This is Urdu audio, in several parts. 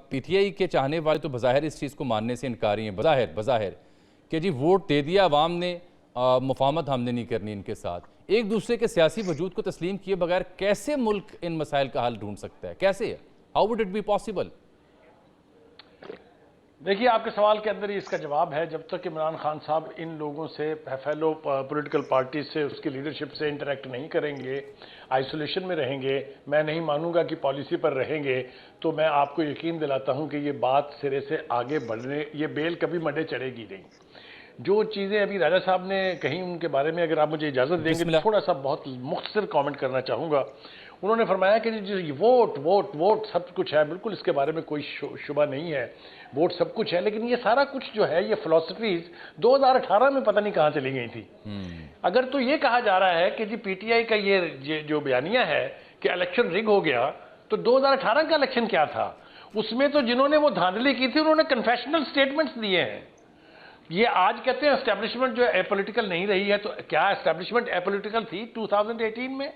پی ٹی آئی کے چاہنے والے تو بظاہر اس چیز کو ماننے سے انکاری ہیں، بظاہر کہ جی ووٹ دے دیا عوام نے، مفاہمت ہم نے نہیں کرنی ان کے ساتھ. ایک دوسرے کے سیاسی وجود کو تسلیم کیے بغیر کیسے ملک ان مسائل کا حل ڈھونڈ سکتا ہے؟ کیسے ہے؟ How would it be possible? دیکھیے، آپ کے سوال کے اندر ہی اس کا جواب ہے. جب تک عمران خان صاحب ان لوگوں سے، فیلو پولیٹیکل پارٹی سے، اس کی لیڈرشپ سے انٹریکٹ نہیں کریں گے، آئسولیشن میں رہیں گے، میں نہیں مانوں گا کہ پالیسی پر رہیں گے، تو میں آپ کو یقین دلاتا ہوں کہ یہ بات سرے سے آگے بڑھنے، یہ بیل کبھی مڈے چڑھے گی نہیں. جو چیزیں ابھی راجہ صاحب نے کہیں ان کے بارے میں اگر آپ مجھے اجازت دیں گے تو تھوڑا سا بہت مختصر کامنٹ کرنا چاہوں گا. انہوں نے فرمایا کہ جی ووٹ سب کچھ ہے. بالکل اس کے بارے میں کوئی شبہ نہیں ہے، ووٹ سب کچھ ہے، لیکن یہ سارا کچھ جو ہے، یہ فلسفیز 2018 میں پتہ نہیں کہاں چلی گئی تھی. اگر تو یہ کہا جا رہا ہے کہ جی پی ٹی آئی کا یہ جو بیانیہ ہے کہ الیکشن رگ ہو گیا، تو 2018 کا الیکشن کیا تھا؟ اس میں تو جنہوں نے وہ دھاندلی کی تھی انہوں نے کنفیشنل سٹیٹمنٹس دیے ہیں. یہ آج کہتے ہیں اسٹیبلشمنٹ جو اے پولیٹیکل نہیں رہی ہے، تو کیا اسٹیبلشمنٹ اے پولیٹیکل تھی 2018 میں؟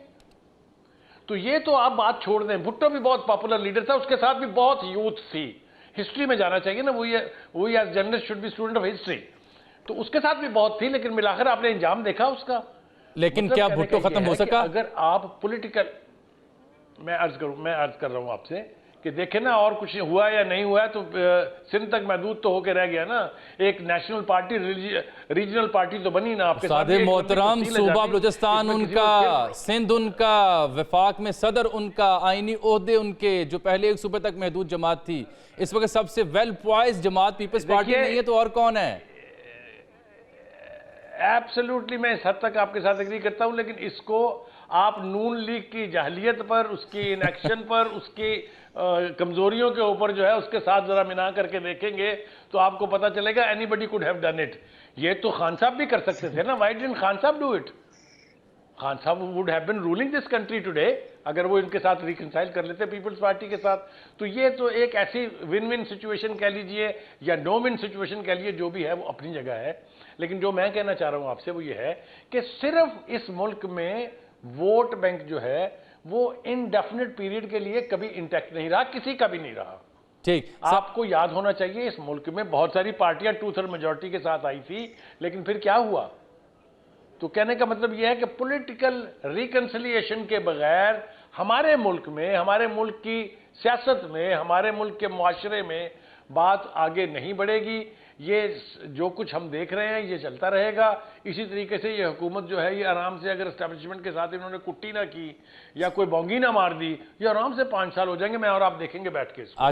تو یہ تو آپ بات چھوڑ دیں. بھٹو بھی بہت پاپولر لیڈر تھا، اس کے ساتھ بھی بہت یوتھ تھی. ہسٹری میں جانا چاہیے نا، وہی as journalist should be student of history. تو اس کے ساتھ بھی بہت تھی، لیکن ملاخر آپ نے انجام دیکھا اس کا. لیکن کیا بھٹو ختم ہو سکا؟ اگر آپ پولیٹیکل، میں عرض کر رہا ہوں آپ سے کہ دیکھیں نا، اور کچھ ہوا یا نہیں ہوا ہے تو سندھ تک محدود تو ہو کے رہ گیا نا. ایک نیشنل پارٹی، ریجنل پارٹی تو بنی نا. آپ کے استاد محترم، صوبہ بلوچستان ان کا، سندھ ان کا، وفاق میں صدر ان کا، آئینی عہدے ان کے، جو پہلے ایک صوبے تک محدود جماعت تھی، اس وقت سب سے ویل پوائز جماعت پیپلز پارٹی نہیں ہے تو اور کون ہے؟ ایبسلیوٹلی میں اس حد تک آپ کے ساتھ ایگری کرتا ہوں، لیکن اس کو آپ نون لیگ کی جاہلیت پر، اس کی انیکشن پر، اس کی کمزوریوں کے اوپر جو ہے اس کے ساتھ ذرا ملا کر کے دیکھیں گے تو آپ کو پتہ چلے گا anybody could have done it. یہ تو خان صاحب بھی کر سکتے تھے نا. وائی ڈڈنٹ خان صاحب ڈو اٹ؟ خان صاحب would have been ruling this country today اگر وہ ان کے ساتھ ریکنسائل کر لیتے پیپلز پارٹی کے ساتھ. تو یہ تو ایک ایسی ون ون سچویشن کہہ لیجئے یا نو ون سچویشن کہہ لیجئے، جو بھی ہے وہ اپنی جگہ ہے. لیکن جو میں کہنا چاہ رہا ہوں آپ سے وہ یہ ہے کہ صرف اس ملک میں ووٹ بینک جو ہے وہ انڈیفینٹ پیریڈ کے لیے کبھی انٹیکٹ نہیں رہا، کسی کا بھی نہیں رہا. ٹھیک، آپ کو یاد ہونا چاہیے اس ملک میں بہت ساری پارٹیاں 2/3 میجورٹی کے ساتھ آئی تھی، لیکن پھر کیا ہوا؟ تو کہنے کا مطلب یہ ہے کہ پولیٹیکل ریکنسلیشن کے بغیر ہمارے ملک میں، ہمارے ملک کی سیاست میں، ہمارے ملک کے معاشرے میں بات آگے نہیں بڑھے گی. یہ جو کچھ ہم دیکھ رہے ہیں یہ چلتا رہے گا. اسی طریقے سے یہ حکومت جو ہے یہ آرام سے، اگر اسٹیبلشمنٹ کے ساتھ انہوں نے کٹی نہ کی یا کوئی بونگی نہ مار دی، یہ آرام سے 5 سال ہو جائیں گے. میں اور آپ دیکھیں گے بیٹھ کے اس کو.